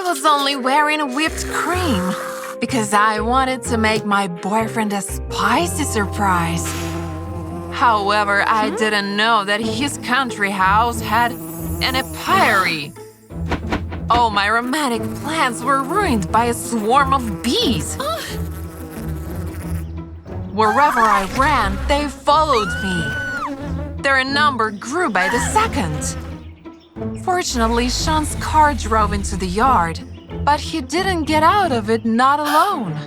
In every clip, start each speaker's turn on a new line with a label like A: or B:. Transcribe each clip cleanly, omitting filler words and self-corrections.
A: was only wearing whipped cream because I wanted to make my boyfriend a spicy surprise. However, I didn't know that his country house had an apiary. All my romantic plans were ruined by a swarm of bees. Wherever I ran, they followed me. Their number grew by the second. Fortunately, Sean's car drove into the yard, but he didn't get out of it not alone.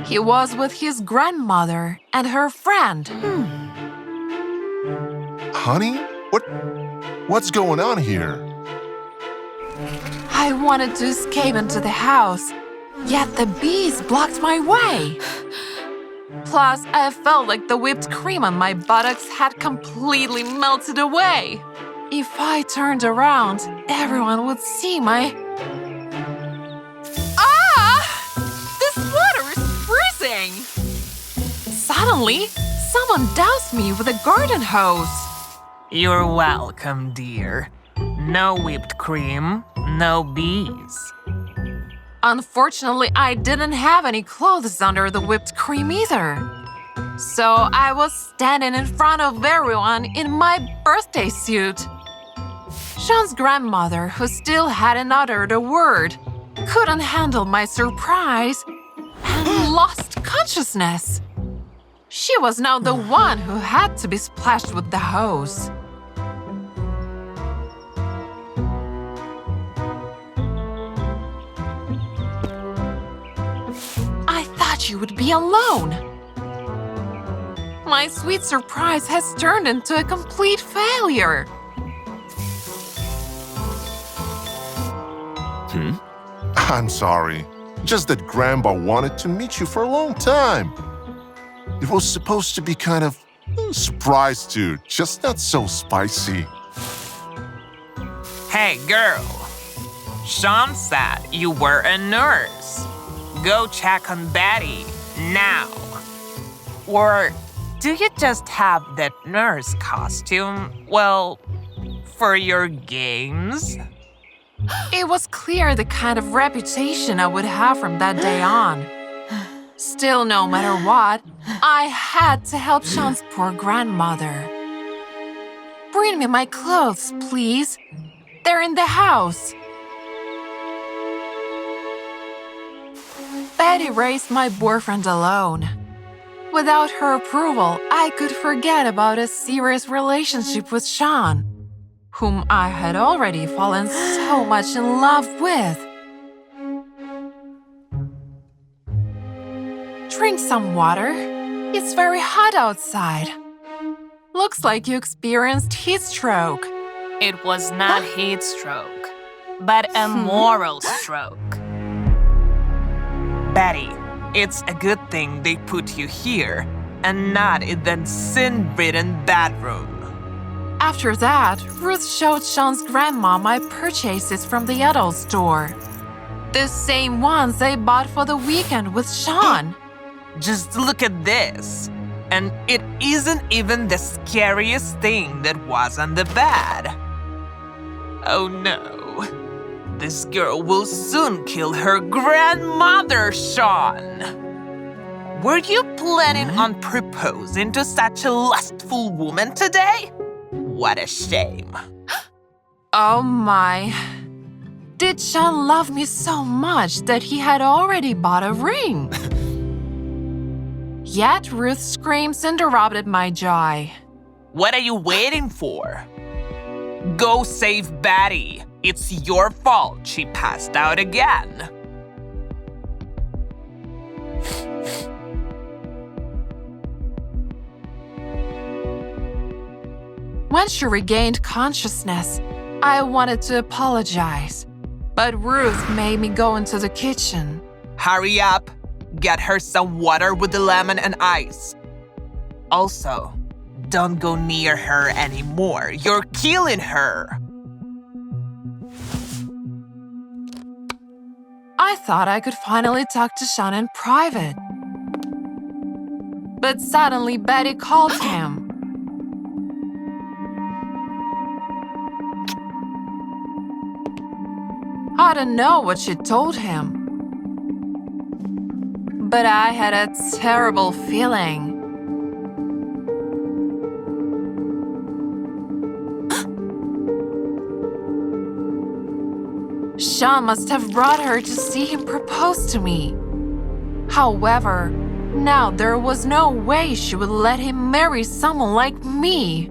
A: He was with his grandmother and her friend.
B: Honey, what's going on here?
A: I wanted to escape into the house, yet the bees blocked my way. Plus, I felt like the whipped cream on my buttocks had completely melted away. If I turned around, everyone would see my... Ah! This water is freezing! Suddenly, someone doused me with a garden hose.
C: You're welcome, dear. No whipped cream, no bees.
A: Unfortunately, I didn't have any clothes under the whipped cream either. So I was standing in front of everyone in my birthday suit. Sean's grandmother, who still hadn't uttered a word, couldn't handle my surprise and lost consciousness. She was now the one who had to be splashed with the hose. I thought you would be alone. My sweet surprise has turned into a complete failure.
B: I'm sorry. Just that Grandpa wanted to meet you for a long time. It was supposed to be kind of a surprise too, just not so spicy.
C: Hey, girl. Sean said you were a nurse. Go check on Betty, now. Or do you just have that nurse costume, well, for your games?
A: It was clear the kind of reputation I would have from that day on. Still, no matter what, I had to help Sean's poor grandmother. Bring me my clothes, please. They're in the house. Betty raised my boyfriend alone. Without her approval, I could forget about a serious relationship with Sean, whom I had already fallen so much in love with. Drink some water. It's very hot outside. Looks like you experienced heat stroke.
C: It was not heat stroke, but a moral stroke. Betty, it's a good thing they put you here and not in that sin-ridden bedroom.
A: After that, Ruth showed Sean's grandma my purchases from the adult store. The same ones I bought for the weekend with Sean.
C: Just look at this. And it isn't even the scariest thing that was on the bed. Oh no. This girl will soon kill her grandmother, Sean. Were you planning on proposing to such a lustful woman today? What a shame.
A: Oh my. Did Sean love me so much that he had already bought a ring? Yet Ruth's screams interrupted my joy.
C: What are you waiting for? Go save Betty. It's your fault she passed out again.
A: When she regained consciousness, I wanted to apologize, but Ruth made me go into the kitchen.
C: Hurry up. Get her some water with the lemon and ice. Also, don't go near her anymore. You're killing her.
A: I thought I could finally talk to Sean in private. But suddenly Betty called him. I don't know what she told him, but I had a terrible feeling. Sean must have brought her to see him propose to me. However, now there was no way she would let him marry someone like me.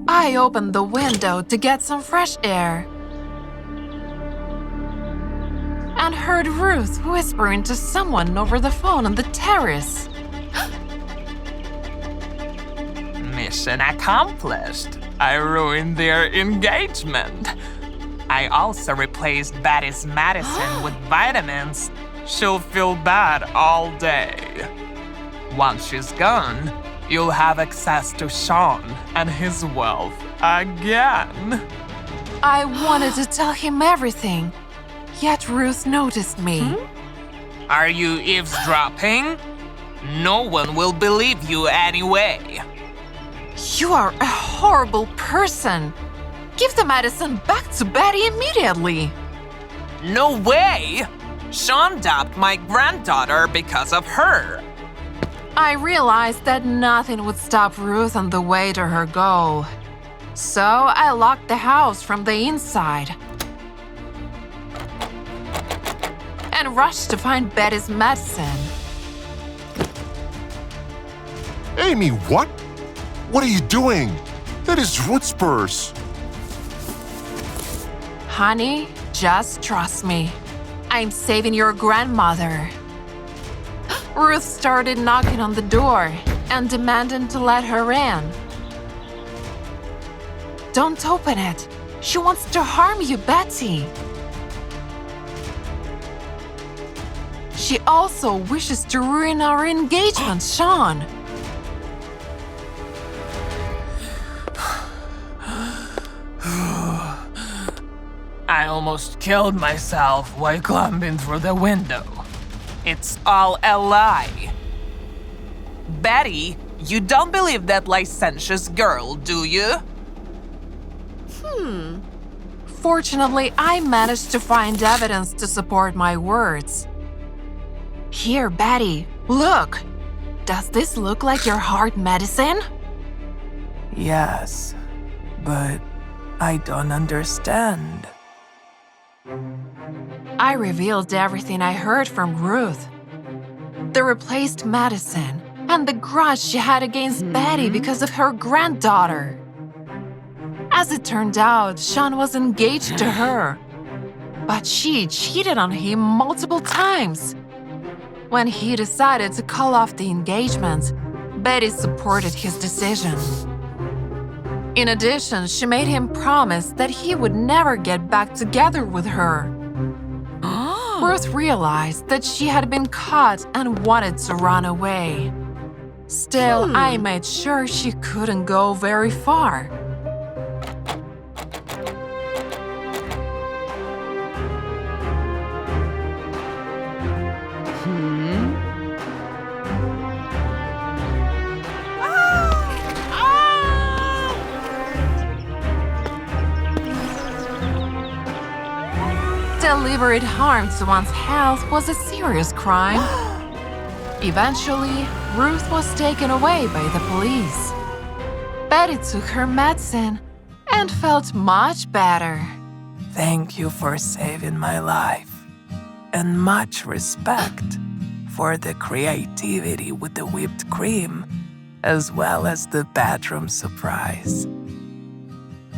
A: I opened the window to get some fresh air and heard Ruth whispering to someone over the phone on the terrace.
C: Mission accomplished. I ruined their engagement. I also replaced Betty's medicine with vitamins. She'll feel bad all day. Once she's gone, you'll have access to Sean and his wealth again.
A: I wanted to tell him everything, yet Ruth noticed me.
C: Are you eavesdropping? No one will believe you anyway.
A: You are a horrible person. Give the medicine back to Betty immediately.
C: No way! Sean dumped my granddaughter because of her.
A: I realized that nothing would stop Ruth on the way to her goal. So I locked the house from the inside and rushed to find Betty's medicine.
B: Amy, what? What are you doing? That is Ruth's purse.
A: Honey, just trust me. I'm saving your grandmother. Ruth started knocking on the door and demanding to let her in. Don't open it. She wants to harm you, Betty. She also wishes to ruin our engagement, Sean.
C: I almost killed myself while climbing through the window. It's all a lie. Betty, you don't believe that licentious girl, do you?
A: Fortunately, I managed to find evidence to support my words. Here, Betty, look. Does this look like your heart medicine?
C: Yes, but I don't understand.
A: I revealed everything I heard from Ruth. The replaced medicine and the grudge she had against Betty because of her granddaughter. As it turned out, Sean was engaged to her, but she cheated on him multiple times. When he decided to call off the engagement, Betty supported his decision. In addition, she made him promise that he would never get back together with her. Ruth realized that she had been caught and wanted to run away. Still, I made sure she couldn't go very far. Deliberate harm to one's health was a serious crime. Eventually, Ruth was taken away by the police. Betty took her medicine and felt much better.
C: Thank you for saving my life, and much respect for the creativity with the whipped cream, as well as the bedroom surprise.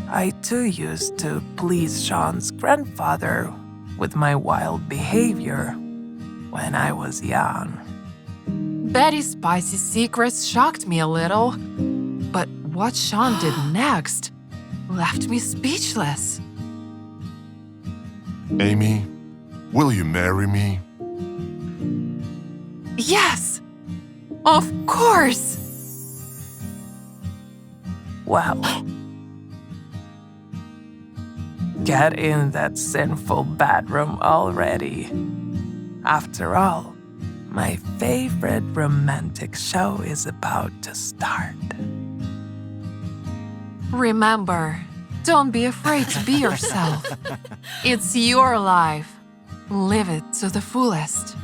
C: I too used to please Sean's grandfather with my wild behavior when I was young.
A: Betty's spicy secrets shocked me a little, but what Sean did next left me speechless.
B: Amy, will you marry me?
A: Yes, of course.
C: Well, get in that sinful bedroom already. After all, my favorite romantic show is about to start.
A: Remember, Don't be afraid to be yourself. It's your life. Live it to the fullest.